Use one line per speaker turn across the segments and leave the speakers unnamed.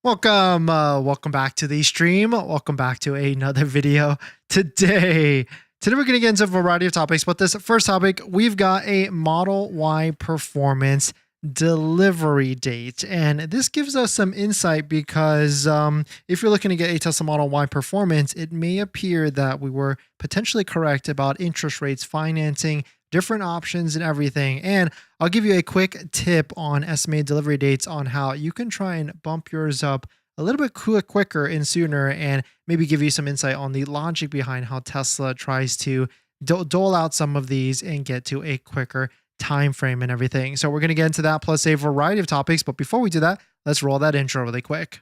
Welcome back to the stream. Welcome back to another video. Today we're going to get into a variety of topics, but this first topic, we've got a Model Y performance delivery date. And this gives us some insight because if you're looking to get a Tesla Model Y performance, it may appear that we were potentially correct about interest rates, financing, different options and everything. And I'll give you a quick tip on estimated delivery dates on how you can try and bump yours up a little bit quicker and sooner, and maybe give you some insight on the logic behind how Tesla tries to dole out some of these and get to a quicker time frame and everything. So we're going to get into that plus a variety of topics. But before we do that, let's roll that intro really quick.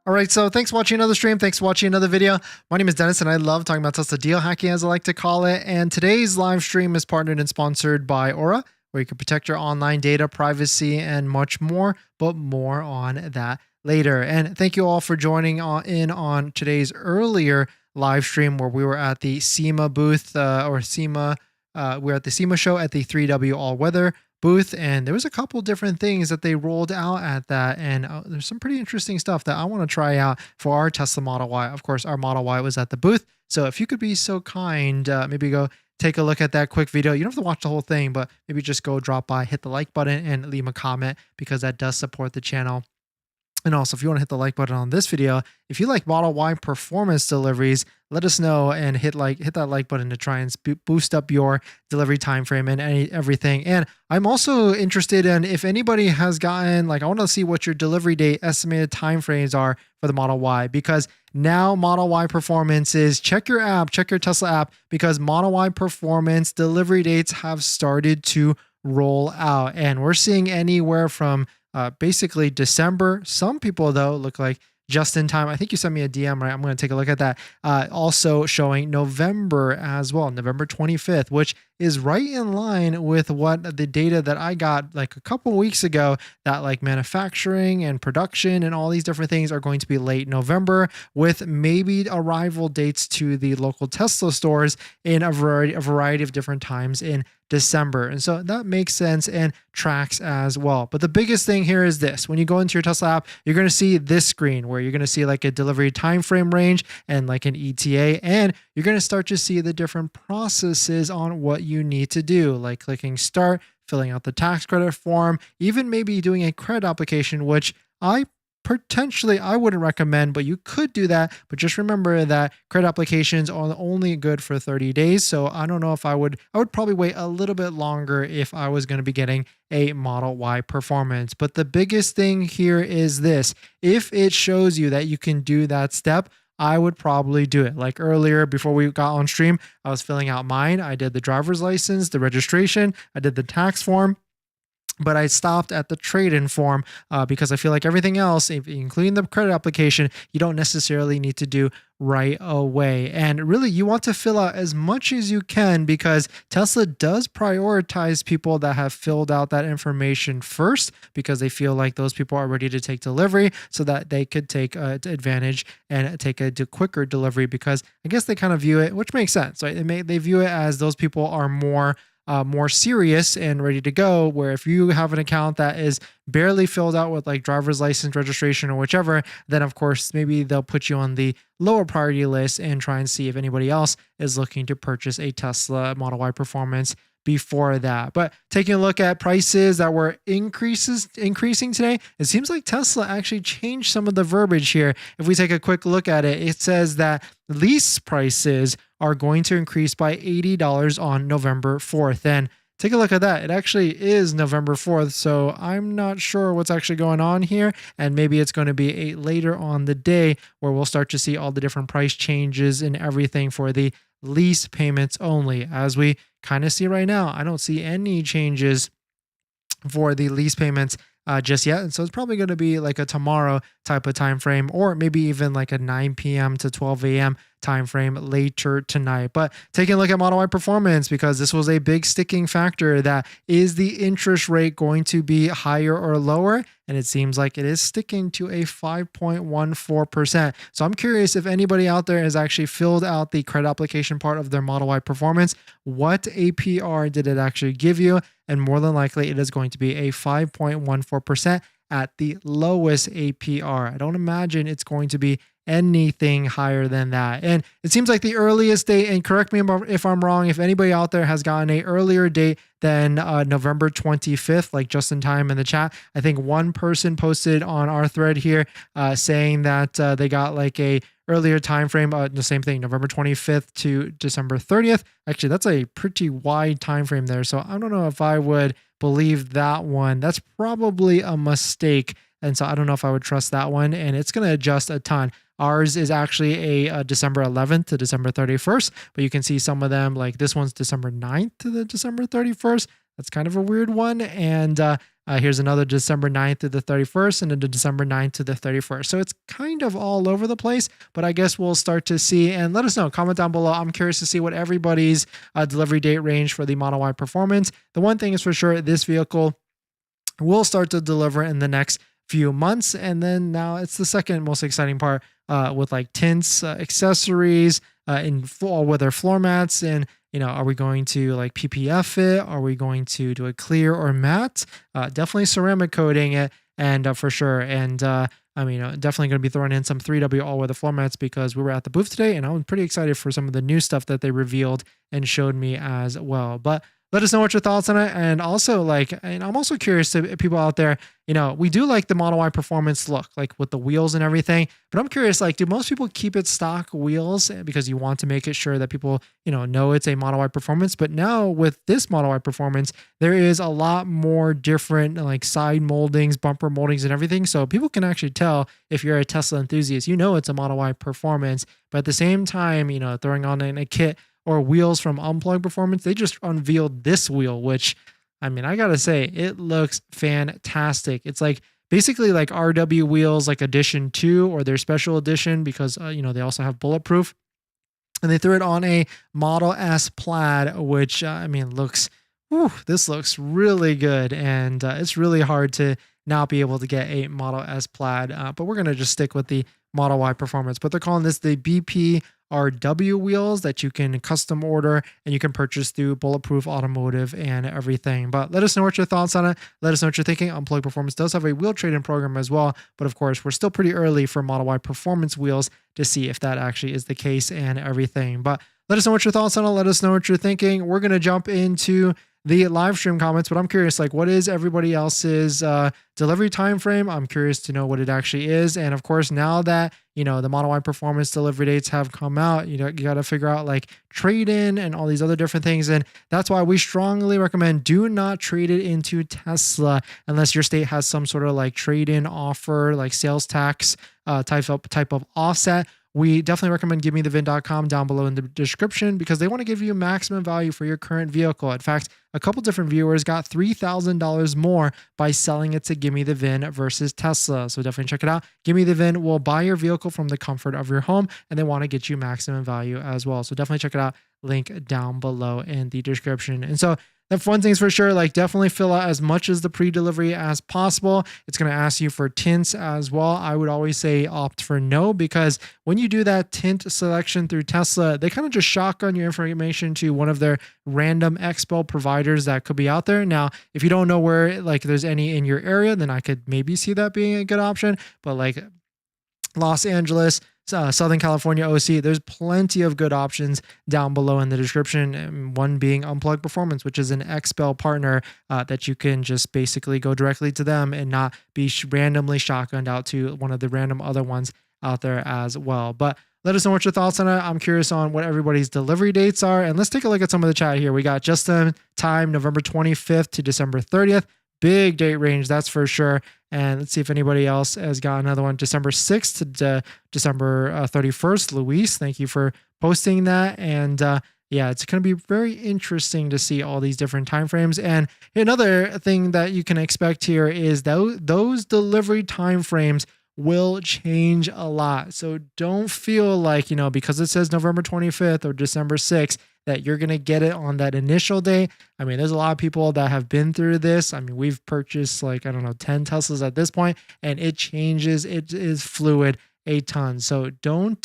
All right, so thanks for watching another stream. Thanks for watching another video. My name is Dennis, and I love talking about Tesla deal hacking, as I like to call it. And today's live stream is partnered and sponsored by Aura, where you can protect your online data, privacy, and much more, but more on that later. And thank you all for joining in on today's earlier live stream where we were at the SEMA booth, we were at the SEMA show at the 3W All Weather booth, and there was a couple different things that they rolled out at that, and there's some pretty interesting stuff that I want to try out for our Tesla Model Y. Of course, our Model Y was at the booth, so if you could be so kind, maybe go take a look at that quick video. You don't have to watch the whole thing, but maybe just go drop by, hit the like button, and leave a comment, because that does support the channel. And also, if you want to hit the like button on this video, if you like Model Y performance deliveries, let us know and hit that like button to try and boost up your delivery time frame and everything. And I'm also interested in if anybody has gotten, I want to see what your delivery date estimated time frames are for the Model Y, because now Model Y performance is, check your app, check your Tesla app, because Model Y performance delivery dates have started to roll out, and we're seeing anywhere from basically December. Some people, though, look like just in time. I think you sent me a DM, right? I'm going to take a look at that. Also showing November as well, November 25th, which is right in line with what the data that I got a couple weeks ago, that manufacturing and production and all these different things are going to be late November, with maybe arrival dates to the local Tesla stores in a variety of different times in December. And so that makes sense and tracks as well. But the biggest thing here is this: when you go into your Tesla app, you're going to see this screen where you're going to see a delivery time frame range and an ETA, and you're going to start to see the different processes on what you need to do, like clicking start, filling out the tax credit form, even maybe doing a credit application, which I wouldn't recommend, but you could do that. But just remember that credit applications are only good for 30 days. So I don't know if I would probably wait a little bit longer if I was going to be getting a Model Y performance. But the biggest thing here is this: if it shows you that you can do that step, I would probably do it. Like earlier, before we got on stream, I was filling out mine. I did the driver's license, the registration, I did the tax form, but I stopped at the trade-in form because I feel like everything else, including the credit application, you don't necessarily need to do right away. And really, you want to fill out as much as you can, because Tesla does prioritize people that have filled out that information first, because they feel like those people are ready to take delivery, so that they could take advantage and take a quicker delivery, because I guess they kind of view it, which makes sense, right? They view it as those people are more serious and ready to go, where if you have an account that is barely filled out with driver's license, registration, or whichever, then of course maybe they'll put you on the lower priority list and try and see if anybody else is looking to purchase a Tesla Model Y performance before that. But taking a look at prices that were increasing today, it seems like Tesla actually changed some of the verbiage here. If we take a quick look at it, it says that lease prices are going to increase by $80 on November 4th. And take a look at that. It actually is November 4th, so I'm not sure what's actually going on here. And maybe it's going to be later on the day where we'll start to see all the different price changes and everything for the lease payments only. As we kind of see right now, I don't see any changes for the lease payments just yet. And so it's probably going to be a tomorrow type of time frame, or maybe even a 9 p.m. to 12 a.m. time frame later tonight. But taking a look at Model Y performance, because this was a big sticking factor, that is the interest rate going to be higher or lower? And it seems like it is sticking to a 5.14%. So I'm curious if anybody out there has actually filled out the credit application part of their Model Y performance. What APR did it actually give you? And more than likely, it is going to be a 5.14% at the lowest APR. I don't imagine it's going to be anything higher than that. And it seems like the earliest date, and correct me if I'm wrong, if anybody out there has gotten an earlier date than November 25th, like just in time in the chat. I think one person posted on our thread here saying that they got like a earlier time frame, the same thing, November 25th to December 30th. Actually, that's a pretty wide time frame there. So I don't know if I would believe that one. That's probably a mistake. And so I don't know if I would trust that one. And it's going to adjust a ton. Ours is actually a December 11th to December 31st, but you can see some of them, like this one's December 9th to the December 31st. That's kind of a weird one. And here's another December 9th to the 31st and a December 9th to the 31st. So it's kind of all over the place, but I guess we'll start to see, and let us know, comment down below. I'm curious to see what everybody's delivery date range for the Model Y performance. The one thing is for sure, this vehicle will start to deliver in the next few months. And then now it's the second most exciting part with like tints, accessories, in all weather floor mats. And, you know, are we going to like PPF it? Are we going to do a clear or matte? Definitely ceramic coating it, and for sure. And I mean, definitely going to be throwing in some 3W all weather floor mats, because we were at the booth today and I'm pretty excited for some of the new stuff that they revealed and showed me as well. But let us know what your thoughts on it. And also, like, and I'm also curious to people out there, you know, we do like the Model Y performance look, like with the wheels and everything, but I'm curious, like, do most people keep it stock wheels because you want to make it sure that people, you know it's a Model Y performance? But now with this Model Y performance, there is a lot more different like side moldings, bumper moldings and everything. So people can actually tell if you're a Tesla enthusiast, it's a Model Y performance, but at the same time, throwing on in a kit or wheels from Unplugged Performance, they just unveiled this wheel, which, I mean, I gotta say, it looks fantastic. It's like basically like RW wheels, like edition 2 or their special edition, because, they also have BulletProof. And they threw it on a Model S Plaid, which, this looks really good. And it's really hard to not be able to get a Model S Plaid, but we're going to just stick with the Model Y Performance. But they're calling this the BP RW wheels that you can custom order and you can purchase through BulletProof Automotive and everything. But let us know what your thoughts on it. Let us know what you're thinking. Unplugged Performance does have a wheel trade-in program as well. But of course, we're still pretty early for Model Y Performance wheels to see if that actually is the case and everything. But let us know what your thoughts on it. Let us know what you're thinking. We're going to jump into the live stream comments, but I'm curious, like, what is everybody else's delivery time frame? I'm curious to know what it actually is. And of course, now that the Model Y Performance delivery dates have come out, you got to figure out like trade-in and all these other different things. And that's why we strongly recommend do not trade it into Tesla unless your state has some sort of like trade-in offer, like sales tax type of offset. We definitely recommend givemethevin.com down below in the description, because they want to give you maximum value for your current vehicle. In fact, a couple different viewers got $3,000 more by selling it to Give Me the VIN versus Tesla. So definitely check it out. Give Me the VIN will buy your vehicle from the comfort of your home, and they want to get you maximum value as well. So definitely check it out. Link down below in the description. And so the one thing's for sure, like, definitely fill out as much as the pre-delivery as possible. It's going to ask you for tints as well. I would always say opt for no, because when you do that tint selection through Tesla, they kind of just shotgun your information to one of their random expo providers that could be out there. Now, if you don't know where, like, there's any in your area, then I could maybe see that being a good option. But like Los Angeles, Southern California OC, there's plenty of good options down below in the description. One being Unplugged Performance, which is an XPEL partner that you can just basically go directly to them and not be randomly shotgunned out to one of the random other ones out there as well. But let us know what your thoughts on it. I'm curious on what everybody's delivery dates are. And let's take a look at some of the chat here. We got just in time, November 25th to December 30th. Big date range, that's for sure. And let's see if anybody else has got another one. December 6th to December 31st. Luis, thank you for posting that. And yeah, it's going to be very interesting to see all these different timeframes. And another thing that you can expect here is those delivery timeframes will change a lot. So don't feel like, because it says November 25th or December 6th, that you're going to get it on that initial day. I mean, there's a lot of people that have been through this. I mean, we've purchased 10 Teslas at this point, and it changes. It is fluid a ton. So don't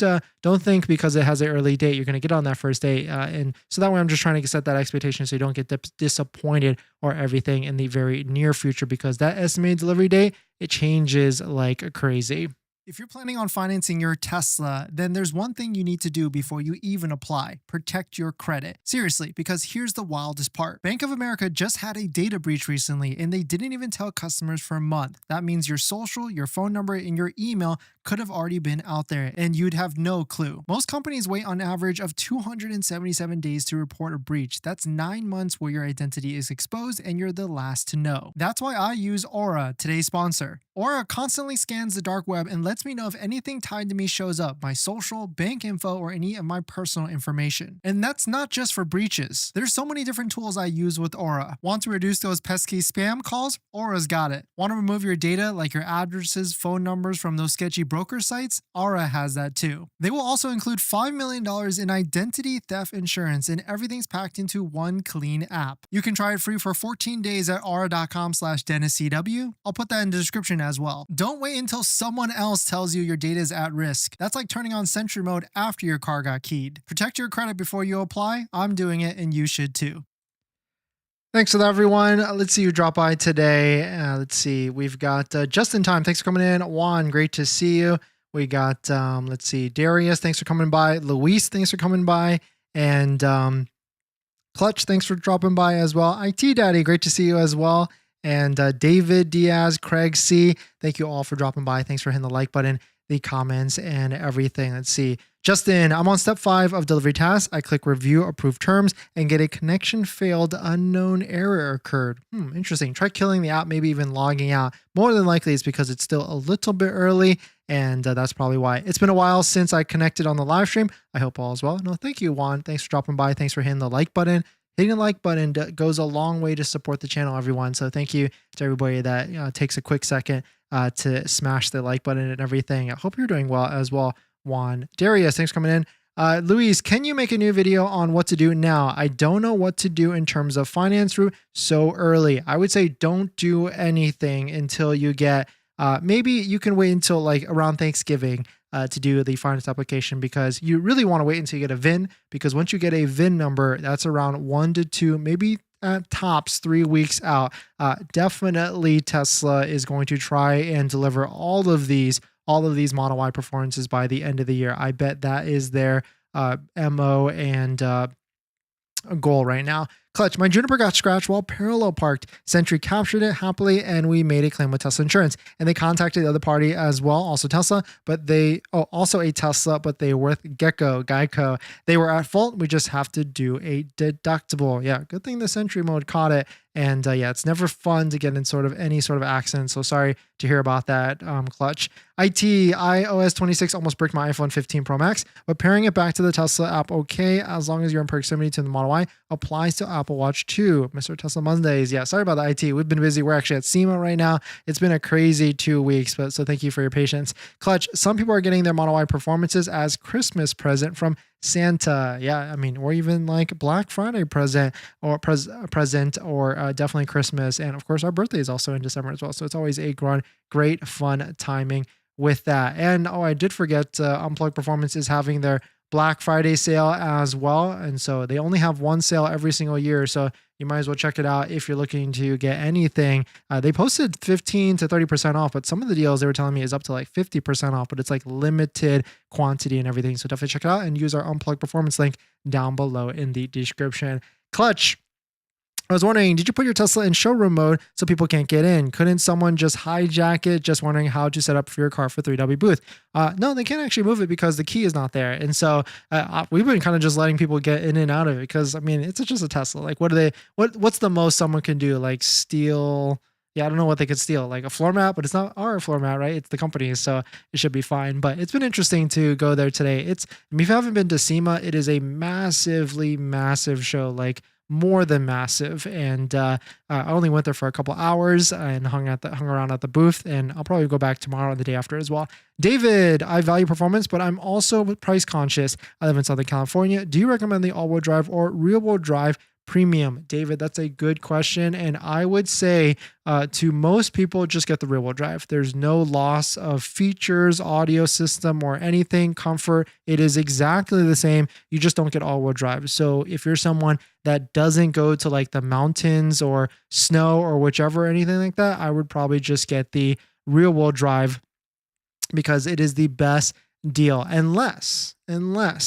think because it has an early date, you're going to get on that first day. And so that way I'm just trying to set that expectation so you don't get disappointed or everything in the very near future, because that estimated delivery date, it changes like crazy. If you're planning on financing your Tesla, then there's one thing you need to do before you even apply: protect your credit. Seriously, because here's the wildest part. Bank of America just had a data breach recently, and they didn't even tell customers for a month. That means your social, your phone number, and your email could have already been out there, and you'd have no clue. Most companies wait on average of 277 days to report a breach. That's 9 months where your identity is exposed and you're the last to know. That's why I use Aura, today's sponsor. Aura constantly scans the dark web and lets me know if anything tied to me shows up: my social, bank info, or any of my personal information. And that's not just for breaches. There's so many different tools I use with Aura. Want to reduce those pesky spam calls? Aura's got it. Want to remove your data, like your addresses, phone numbers, from those sketchy broker sites? Aura has that too. They will also include $5 million in identity theft insurance, and everything's packed into one clean app. You can try it free for 14 days at aura.com/DennisCW. I'll put that in the description as well. Don't wait until someone else tells you your data is at risk. That's like turning on Sentry mode after your car got keyed. Protect your credit before you apply. I'm doing it, and you should too. Thanks for that, everyone. Let's see who dropped by today. Let's see. We've got Just in Time. Thanks for coming in. Juan, great to see you. We got, Darius. Thanks for coming by. Luis, thanks for coming by. And Clutch, thanks for dropping by as well. IT Daddy, great to see you as well. And David Diaz, Craig C, thank you all for dropping by. Thanks for hitting the like button, the comments, and everything. Let's see. Justin, I'm on step 5 of delivery tasks. I click review approved terms and get a connection failed, unknown error occurred. Interesting. Try killing the app, maybe even logging out. More than likely it's because it's still a little bit early, and that's probably why. It's been a while since I connected on the live stream. I hope all is well. No, thank you, Juan. Thanks for dropping by. Thanks for hitting the like button. Hitting the like button goes a long way to support the channel, everyone. So thank you to everybody that takes a quick second to smash the like button and everything. I hope you're doing well as well, Juan. Darius, thanks for coming in. Luis, can you make a new video on what to do now? I don't know what to do in terms of finance route so early. I would say don't do anything until you get, maybe you can wait until like around Thanksgiving to do the finance application, because you really want to wait until you get a VIN, because once you get a VIN number, that's around 1 to 2, maybe at tops 3 weeks out. Definitely Tesla is going to try and deliver all of these Model Y performances by the end of the year. I bet that is their MO and goal right now. Clutch, my Juniper got scratched while parallel parked. Sentry captured it happily, and we made a claim with Tesla Insurance. And they contacted the other party as well, also Tesla, but also a Tesla, but they were with Geico. They were at fault. We just have to do a deductible. Yeah, good thing the Sentry mode caught it. And yeah, it's never fun to get in any sort of accident. So sorry to hear about that, Clutch. iOS 26 almost bricked my iPhone 15 Pro Max, but pairing it back to the Tesla app, okay, as long as you're in proximity to the Model Y, applies to Apple Watch 2. Mr. Tesla Mondays. Yeah, sorry about the IT. We've been busy. We're actually at SEMA right now. It's been a crazy 2 weeks, but so thank you for your patience. Clutch, some people are getting their Model Y performances as Christmas present from Santa. Yeah, I mean, or even like Black Friday present or definitely Christmas. And of course, our birthday is also in December as well. So it's always a great fun timing with that. And I did forget, Unplugged Performance is having their Black Friday sale as well. And so they only have one sale every single year. So you might as well check it out if you're looking to get anything. They posted 15 to 30% off, but some of the deals they were telling me is up to like 50% off, but it's like limited quantity and everything. So definitely check it out and use our Unplugged Performance link down below in the description. Clutch, I was wondering, did you put your Tesla in showroom mode so people can't get in? Couldn't someone just hijack it? Just wondering how to set up for your car for 3W booth. No, they can't actually move it because the key is not there. And so we've been kind of just letting people get in and out of it because, I mean, it's just a Tesla. Like, what's the most someone can do? Like steal... Yeah, I don't know what they could steal, like a floor mat, but it's not our floor mat, right? It's the company's, so it should be fine. But it's been interesting to go there today. If you haven't been to SEMA, it is a massive show. Like more than massive. And I only went there for a couple hours and hung around at the booth, and I'll probably go back tomorrow and the day after as well. David, I value performance, but I'm also price conscious. I live in Southern California. Do you recommend the all-wheel drive or rear-wheel drive premium? David, that's a good question. And I would say to most people, just get the rear wheel drive. There's no loss of features, audio system, or anything, comfort. It is exactly the same. You just don't get all wheel drive. So if you're someone that doesn't go to like the mountains or snow or whichever, anything like that, I would probably just get the rear wheel drive because it is the best deal. Unless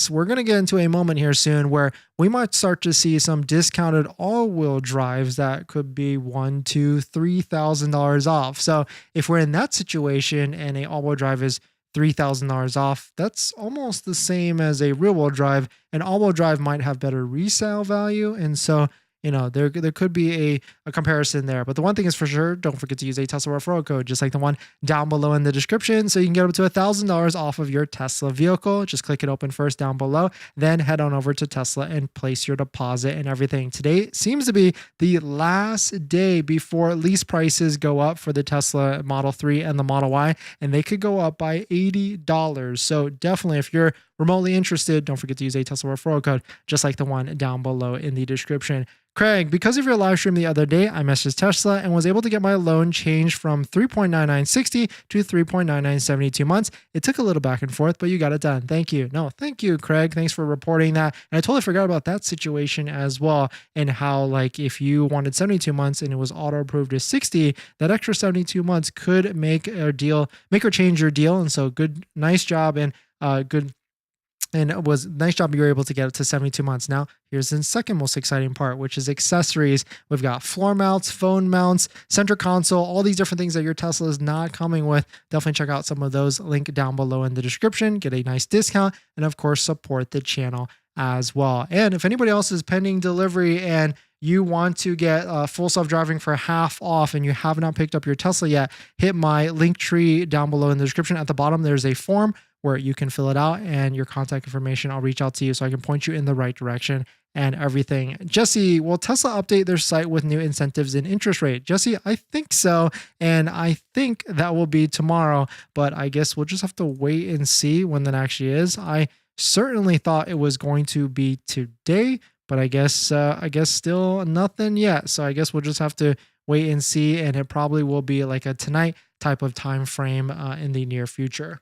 we're going to get into a moment here soon where we might start to see some discounted all-wheel drives that could be $1,000, $2,000, $3,000 off. So if we're in that situation and a all-wheel drive is $3,000 off, that's almost the same as a rear-wheel drive. An all-wheel drive might have better resale value, and so there could be a comparison there. But the one thing is for sure, don't forget to use a Tesla referral code, just like the one down below in the description. So you can get up to $1,000 off of your Tesla vehicle. Just click it open first down below, then head on over to Tesla and place your deposit and everything. Today seems to be the last day before lease prices go up for the Tesla Model 3 and the Model Y, and they could go up by $80. So definitely, if you're remotely interested, don't forget to use a Tesla referral code, just like the one down below in the description. Craig, because of your live stream the other day, I messaged Tesla and was able to get my loan changed from 3.9960 to 3.9972 months. It took a little back and forth, but you got it done. Thank you. No, thank you, Craig. Thanks for reporting that. And I totally forgot about that situation as well, and how like if you wanted 72 months and it was auto approved to 60, that extra 72 months could make or change your deal. And so nice job, and it was a nice job you were able to get it to 72 months. Now, here's the second most exciting part, which is accessories. We've got floor mounts, phone mounts, center console, all these different things that your Tesla is not coming with. Definitely check out some of those. Link down below in the description. Get a nice discount, and of course, support the channel as well. And if anybody else is pending delivery and you want to get full self-driving for half off and you have not picked up your Tesla yet, hit my link tree down below in the description. At the bottom, there's a form where you can fill it out, and your contact information, I'll reach out to you so I can point you in the right direction and everything. Jesse, will Tesla update their site with new incentives and interest rate? Jesse, I think so, and I think that will be tomorrow, but I guess we'll just have to wait and see when that actually is. I certainly thought it was going to be today, but I guess still nothing yet. So I guess we'll just have to wait and see, and it probably will be like a tonight type of time frame in the near future.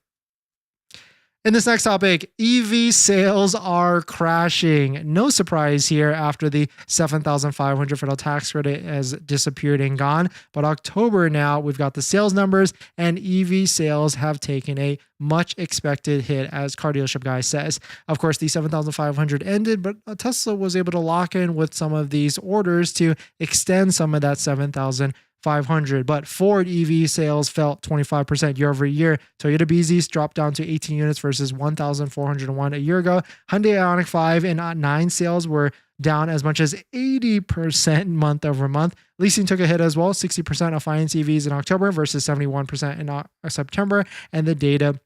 In this next topic, EV sales are crashing. No surprise here after the $7,500 federal tax credit has disappeared and gone. But October now, we've got the sales numbers, and EV sales have taken a much expected hit, as Car Dealership Guy says. Of course, the $7,500 ended, but Tesla was able to lock in with some of these orders to extend some of that $7,500. But Ford EV sales fell 25% year over year. Toyota BZs dropped down to 18 units versus 1,401 a year ago. Hyundai Ioniq 5 and 9 sales were down as much as 80% month over month. Leasing took a hit as well, 60% of finance EVs in October versus 71% in September. And the data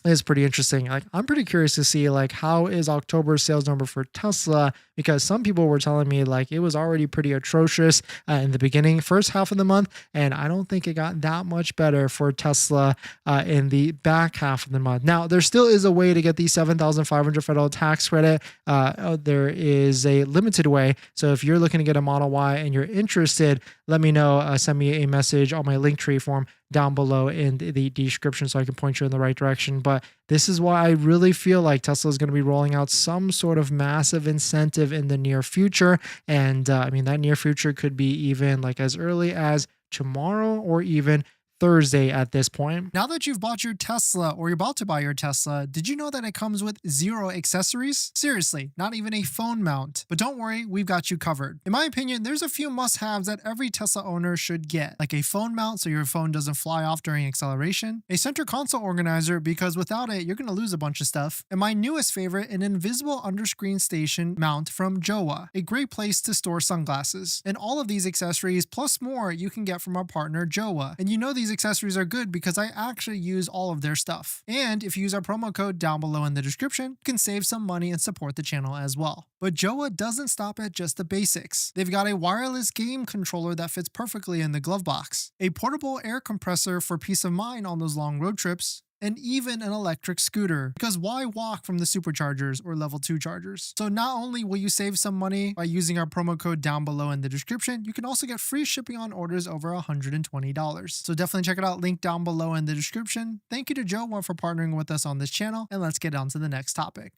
is pretty interesting. Like, I'm pretty curious to see like how is October's sales number for Tesla, because some people were telling me like it was already pretty atrocious in the beginning, first half of the month, and I don't think it got that much better for Tesla in the back half of the month. Now, there still is a way to get the $7,500 federal tax credit. There is a limited way. So if you're looking to get a Model Y and you're interested, let me know. Send me a message on my Linktree form down below in the description so I can point you in the right direction. But this is why I really feel like Tesla is going to be rolling out some sort of massive incentive in the near future. And I mean, that near future could be even like as early as tomorrow or even Thursday at this point. Now that you've bought your Tesla or you're about to buy your Tesla, did you know that it comes with 0 accessories? Seriously, not even a phone mount. But don't worry, we've got you covered. In my opinion, there's a few must-haves that every Tesla owner should get, like a phone mount so your phone doesn't fly off during acceleration, a center console organizer because without it, you're going to lose a bunch of stuff, and my newest favorite, an invisible underscreen station mount from Jowa, a great place to store sunglasses. And all of these accessories plus more you can get from our partner Jowa. And you know these accessories are good because I actually use all of their stuff. And if you use our promo code down below in the description, you can save some money and support the channel as well. But Jowa doesn't stop at just the basics. They've got a wireless game controller that fits perfectly in the glove box, a portable air compressor for peace of mind on those long road trips, and even an electric scooter, because why walk from the superchargers or level 2 chargers? So not only will you save some money by using our promo code down below in the description, you can also get free shipping on orders over $120. So definitely check it out, link down below in the description. Thank you to Jowa for partnering with us on this channel, and let's get on to the next topic.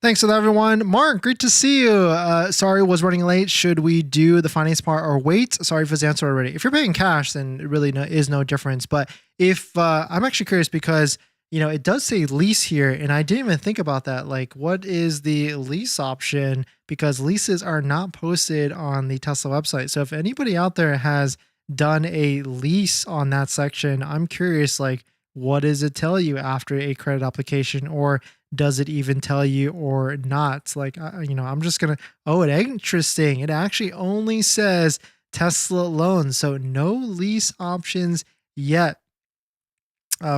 Thanks for that, everyone. Mark, great to see you. Sorry, was running late. Should we do the finance part or wait? Sorry for his answer already. If you're paying cash, then it really is no difference. But if I'm actually curious because, you know, it does say lease here, and I didn't even think about that. Like, what is the lease option? Because leases are not posted on the Tesla website. So if anybody out there has done a lease on that section, I'm curious, like, what does it tell you after a credit application, or does it even tell you or not? Like, you know, I'm just going to, oh, interesting. It actually only says Tesla loans. So no lease options yet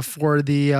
for the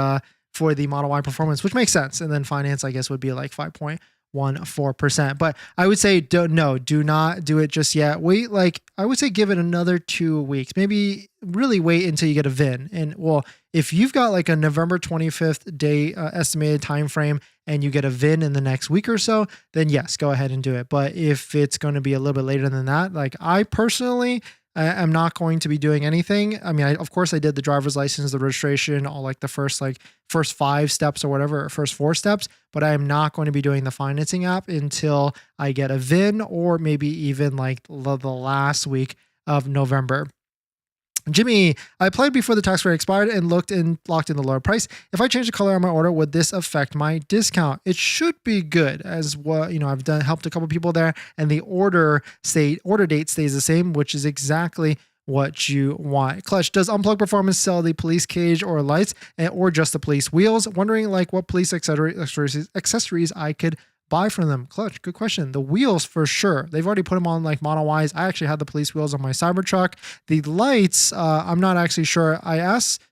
Model Y Performance, which makes sense. And then finance, I guess, would be like 5.14%. But I would say, do not do it just yet. Wait, like, I would say give it another 2 weeks, maybe really wait until you get a VIN. And well, if you've got like a November 25th day estimated time frame and you get a VIN in the next week or so, then yes, go ahead and do it. But if it's going to be a little bit later than that, like I personally am not going to be doing anything. I mean, of course I did the driver's license, the registration, all like the first 5 steps or whatever, or first 4 steps, but I am not going to be doing the financing app until I get a VIN, or maybe even like the last week of November. Jimmy, I applied before the tax credit expired and locked in the lower price. If I change the color on my order, would this affect my discount? It should be good, as what, you know, I've helped a couple people there, and the order date stays the same, which is exactly what you want. Clutch, does Unplugged Performance sell the police cage or lights, or just the police wheels? Wondering like what police accessories I could buy from them. Clutch, good question. The wheels for sure. They've already put them on like Model Ys. I actually had the police wheels on my Cybertruck. The lights, I'm not actually sure.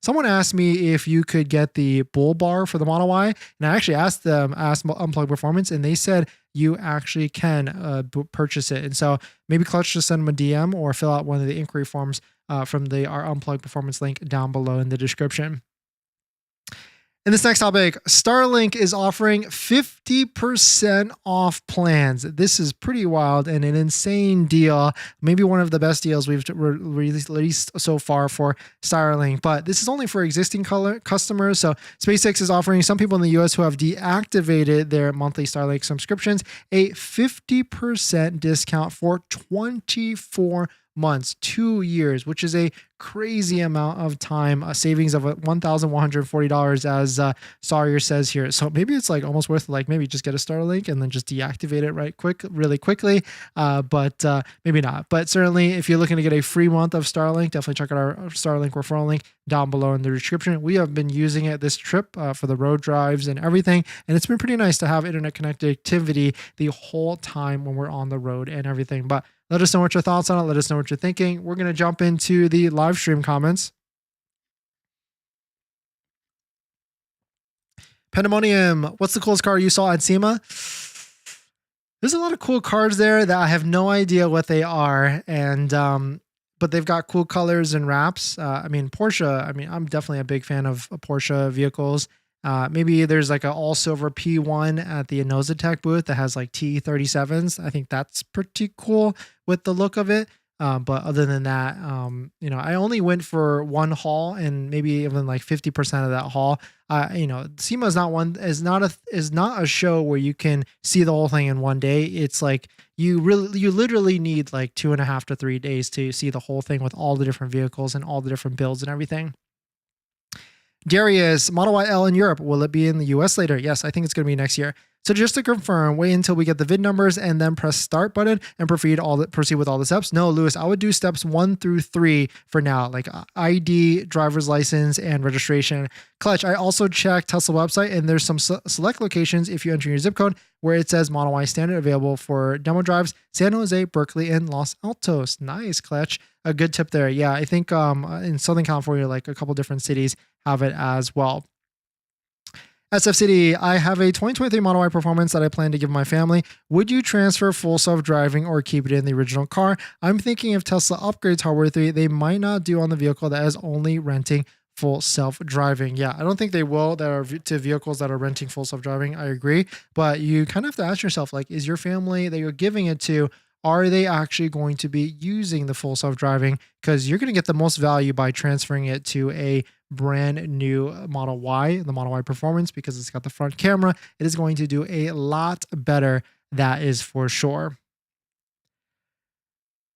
Someone asked me if you could get the bull bar for the Model Y, and I actually asked Unplugged Performance, and they said you actually can purchase it. And so maybe Clutch, just send them a DM or fill out one of the inquiry forms from our Unplugged Performance link down below in the description. In this next topic, Starlink is offering 50% off plans. This is pretty wild and an insane deal. Maybe one of the best deals we've released so far for Starlink, but this is only for existing customers. So SpaceX is offering some people in the US who have deactivated their monthly Starlink subscriptions a 50% discount for 24 months, 2 years, which is a crazy amount of time, a savings of $1,140 as Sawyer says here. So maybe it's like almost worth like maybe just get a Starlink and then just deactivate it really quickly. But maybe not. But certainly if you're looking to get a free month of Starlink, definitely check out our Starlink referral link down below in the description. We have been using it this trip for the road drives and everything. And it's been pretty nice to have internet connectivity the whole time when we're on the road and everything. But let us know what your thoughts on it. Let us know what you're thinking. We're going to jump into the live stream comments. Pandemonium, what's the coolest car you saw at SEMA? There's a lot of cool cars there that I have no idea what they are. And, but they've got cool colors and wraps. I mean, Porsche, I mean, I'm definitely a big fan of Porsche vehicles. Maybe there's like an all silver P1 at the Innosatech booth that has like T37s. I think that's pretty cool with the look of it. But other than that, you know, I only went for one haul, and maybe even like 50% of that haul. You know, SEMA is not a show where you can see the whole thing in one day. It's like you literally need like 2.5 to 3 days to see the whole thing with all the different vehicles and all the different builds and everything. Darius, Model Y L in Europe. Will it be in the US later? Yes, I think it's going to be next year. So just to confirm, wait until we get the VIN numbers and then press start button and proceed with all the steps. No, Lewis, I would do steps 1 through 3 for now, like ID, driver's license, and registration. Clutch, I also checked Tesla website and there's some select locations if you enter your zip code where it says Model Y standard available for demo drives, San Jose, Berkeley, and Los Altos. Nice, Clutch. A good tip there. Yeah, I think in Southern California, like a couple different cities have it as well. SF City, I have a 2023 Model Y Performance that I plan to give my family. Would you transfer full self-driving or keep it in the original car? I'm thinking if Tesla upgrades Hardware 3, they might not do on the vehicle that is only renting full self-driving. Yeah, I don't think they will that are to vehicles that are renting full self-driving. I agree. But you kind of have to ask yourself, like, is your family that you're giving it to, are they actually going to be using the full self-driving? Because you're going to get the most value by transferring it to a brand new Model Y, the Model Y Performance, because it's got the front camera. It is going to do a lot better. That is for sure.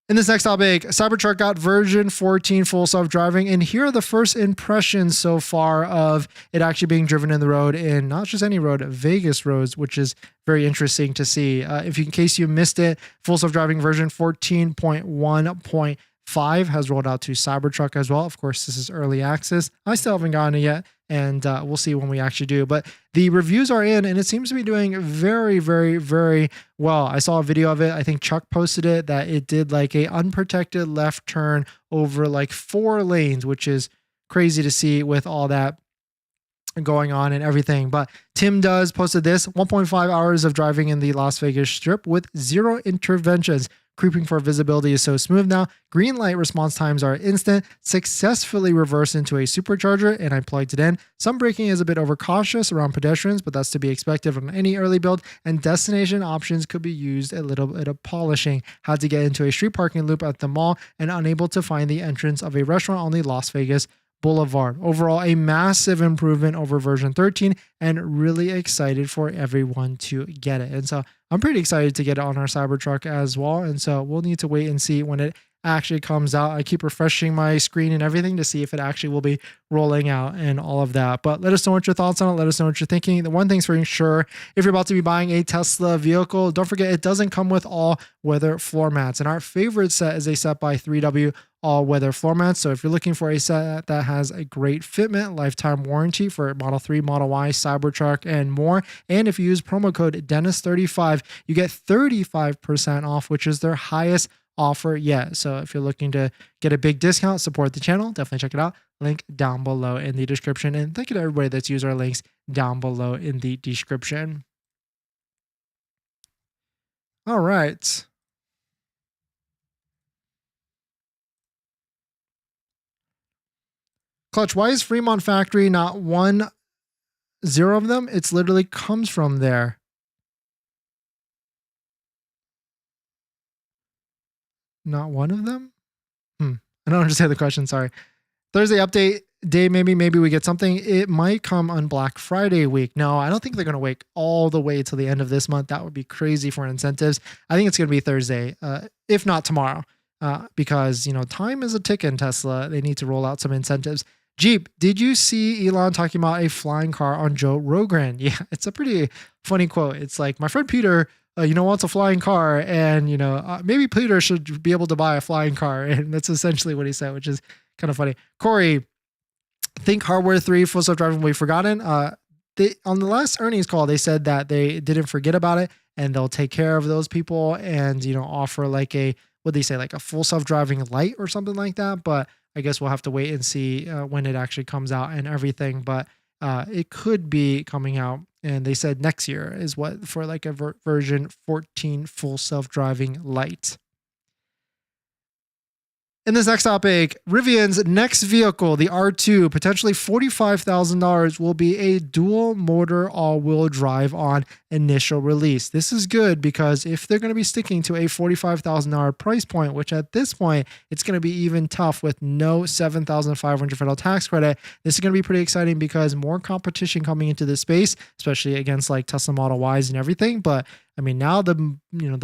In this next topic, Cybertruck got version 14 full self-driving, and here are the first impressions so far of it actually being driven in the road, in not just any road, Vegas roads, which is very interesting to see. In case you missed it, full self-driving version 14.1.5 has rolled out to Cybertruck as well. Of course, this is early access. I still haven't gotten it yet, and we'll see when we actually do. But the reviews are in, and it seems to be doing very, very, very well. I saw a video of it. I think Chuck posted it, that it did like a unprotected left turn over like 4 lanes, which is crazy to see with all that going on and everything. But Tim does posted this 1.5 hours of driving in the Las Vegas Strip with 0 interventions. Creeping for visibility is so smooth now. Green light response times are instant. Successfully reversed into a supercharger, and I plugged it in. Some braking is a bit overcautious around pedestrians, but that's to be expected from any early build. And destination options could be used a little bit of polishing. Had to get into a street parking loop at the mall and unable to find the entrance of a restaurant on the Las Vegas Boulevard. Overall, a massive improvement over version 13, and really excited for everyone to get it. And so I'm pretty excited to get it on our Cybertruck as well. And so we'll need to wait and see when it actually comes out. I keep refreshing my screen and everything to see if it actually will be rolling out and all of that. But let us know what your thoughts on it. Let us know what you're thinking. The one thing's for sure, if you're about to be buying a Tesla vehicle, don't forget it doesn't come with all weather floor mats. And our favorite set is a set by 3W all weather floor mats. So if you're looking for a set that has a great fitment, lifetime warranty for Model 3, Model Y, Cybertruck, and more, and if you use promo code Dennis35, you get 35% off, which is their highest offer yet. So if you're looking to get a big discount, support the channel, definitely check it out. Link down below in the description. And thank you to everybody that's used our links down below in the description. All right. Clutch, why is Fremont factory not 1-0 of them? It's literally comes from there. Not one of them? I don't understand the question. Sorry. Thursday update day. Maybe we get something. It might come on Black Friday week. No, I don't think they're going to wait all the way till the end of this month. That would be crazy for incentives. I think it's going to be Thursday, if not tomorrow, because, you know, time is a tick in Tesla. They need to roll out some incentives. Jeep, did you see Elon talking about a flying car on Joe Rogan? Yeah, it's a pretty funny quote. It's like, my friend Peter, wants a flying car, and, maybe Peter should be able to buy a flying car. And that's essentially what he said, which is kind of funny. Corey, think Hardware 3 full self-driving will be forgotten. On the last earnings call, they said that they didn't forget about it, and they'll take care of those people and, offer like a full self-driving light or something like that. But I guess we'll have to wait and see when it actually comes out and everything. But it could be coming out, and they said next year is what, for like a version 14 full self-driving light. In this next topic, Rivian's next vehicle, the R2, potentially $45,000, will be a dual motor all-wheel drive on initial release. This is good because if they're going to be sticking to a $45,000 price point, which at this point, it's going to be even tough with no $7,500 federal tax credit, this is going to be pretty exciting because more competition coming into this space, especially against like Tesla Model Ys and everything. But I mean, now the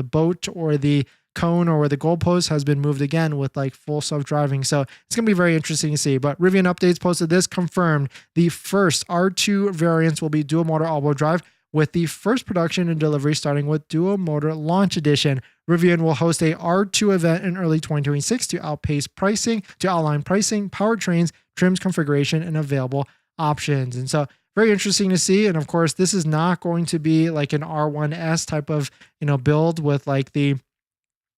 boat or the cone or where the goalpost has been moved again with like full self-driving. So it's going to be very interesting to see. But Rivian Updates posted this, confirmed the first R2 variants will be dual motor all-wheel drive, with the first production and delivery starting with dual motor launch edition. Rivian will host a R2 event in early 2026 to outline pricing, powertrains, trims, configuration, and available options. And so very interesting to see. And of course, this is not going to be like an R1S type of, build with like the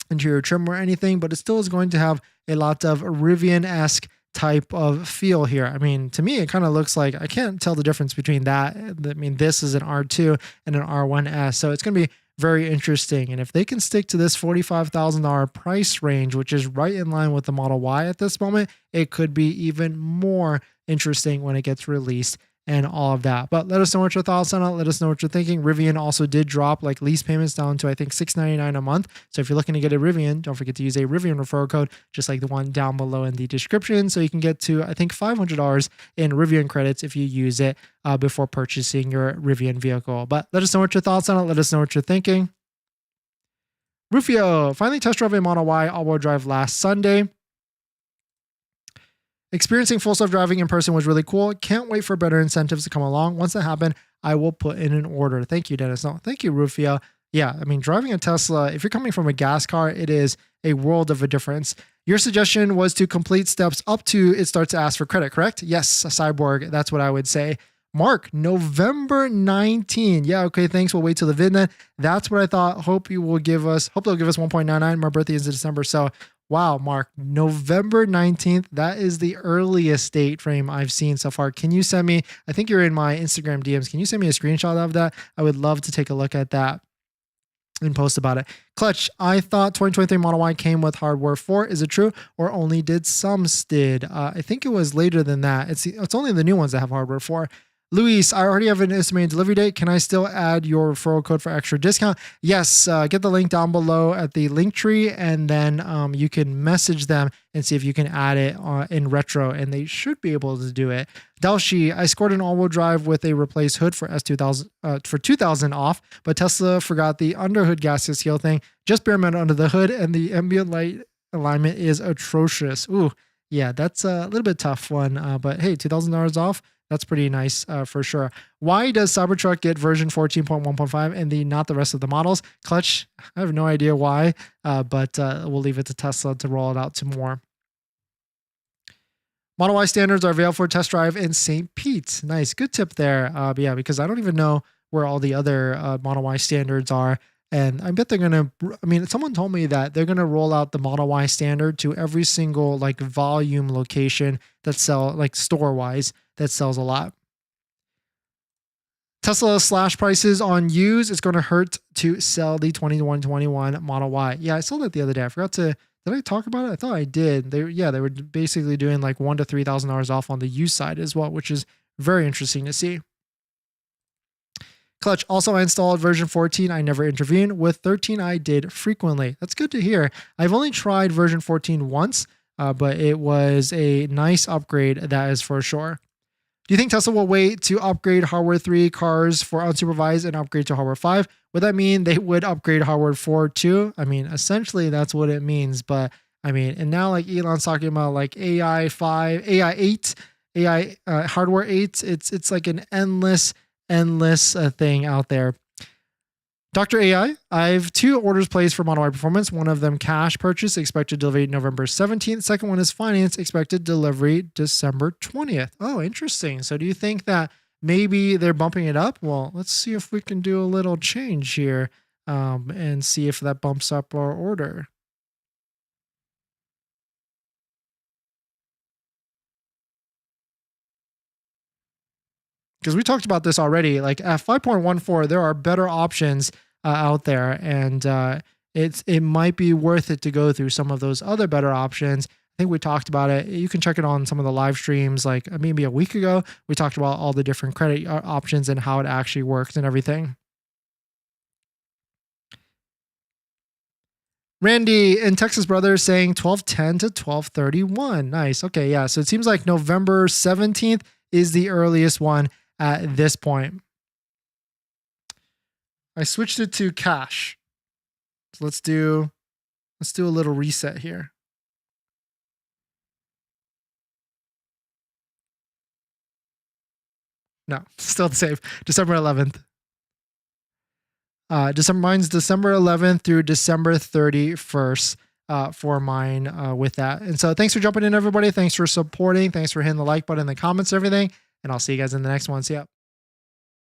interior trim or anything, but it still is going to have a lot of Rivian-esque type of feel here. I mean, to me, it kind of looks like, I can't tell the difference between that. I mean, this is an R2 and an R1S. So it's going to be very interesting. And if they can stick to this $45,000 price range, which is right in line with the Model Y at this moment, it could be even more interesting when it gets released and all of that. But let us know what your thoughts on it. Let us know what you're thinking. Rivian also did drop like lease payments down to, I think, $699 a month. So if you're looking to get a Rivian, don't forget to use a Rivian referral code, just like the one down below in the description. So you can get to, I think, $500 in Rivian credits if you use it before purchasing your Rivian vehicle. But let us know what your thoughts on it. Let us know what you're thinking. Rufio finally test drove a Model Y all-wheel drive last Sunday. Experiencing full self-driving in person was really cool. Can't wait for better incentives to come along. Once that happen, I will put in an order. Thank you, Dennis. No, thank you, Rufio. Yeah, I mean, driving a Tesla, if you're coming from a gas car, it is a world of a difference. Your suggestion was to complete steps up to it starts to ask for credit, correct? Yes, a Cyborg. That's what I would say. Mark, November 19. Yeah, okay, thanks. We'll wait till the vid then. That's what I thought. Hope they'll give us 1.99. My birthday is in December, so wow, Mark, November 19th. That is the earliest date frame I've seen so far. Can you send me, I think you're in my Instagram DMs. Can you send me a screenshot of that? I would love to take a look at that and post about it. Clutch, I thought 2023 Model Y came with hardware 4. Is it true? Or only did some did? I think it was later than that. It's only the new ones that have hardware 4. Luis, I already have an estimated delivery date. Can I still add your referral code for extra discount? Yes, get the link down below at the link tree, and then you can message them and see if you can add it in retro, and they should be able to do it. Dalshi, I scored an all-wheel drive with a replaced hood for S2000 for 2000 off, but Tesla forgot the underhood gasket seal thing. Just bare metal under the hood, and the ambient light alignment is atrocious. Ooh, yeah, that's a little bit tough one, but hey, $2,000 off. That's pretty nice for sure. Why does Cybertruck get version 14.1.5 and not the rest of the models? Clutch, I have no idea why, but we'll leave it to Tesla to roll it out to more. Model Y standards are available for test drive in St. Pete. Nice, good tip there. But yeah, because I don't even know where all the other Model Y standards are. And I bet they're going to, I mean, someone told me that they're going to roll out the Model Y standard to every single like volume location that sell, like store-wise, that sells a lot. Tesla slash prices on used. It's going to hurt to sell the 2121 Model Y. Yeah, I saw that the other day. I forgot to, did I talk about it? I thought I did. They were basically doing like $1,000 to $3,000 off on the used side as well, which is very interesting to see. Clutch, also I installed version 14. I never intervened. With 13, I did frequently. That's good to hear. I've only tried version 14 once, but it was a nice upgrade, that is for sure. Do you think Tesla will wait to upgrade hardware 3 cars for unsupervised and upgrade to hardware 5? Would that mean they would upgrade hardware 4 too? I mean, essentially that's what it means. But I mean, and now like Elon's talking about like AI 5, AI 8, AI hardware 8. It's like an endless thing out there. Dr. AI, I have 2 orders placed for Model Y Performance. One of them cash purchase, expected delivery November 17th. Second one is finance, expected delivery December 20th. Oh, interesting. So do you think that maybe they're bumping it up? Well, let's see if we can do a little change here and see if that bumps up our order. Because we talked about this already, like at 5.14, there are better options out there, and it might be worth it to go through some of those other better options. I think we talked about it. You can check it on some of the live streams, like maybe a week ago. We talked about all the different credit options and how it actually works and everything. Randy and Texas Brothers saying 12:10 to 12:31. Nice. Okay, yeah. So it seems like November 17th is the earliest one at this point. I switched it to cash. So let's do Let's do a little reset here. No, still the same. December 11th. Mine's December 11th through December 31st for mine with that. And so thanks for jumping in, everybody. Thanks for supporting. Thanks for hitting the like button, the comments, everything. And I'll see you guys in the next one. See ya.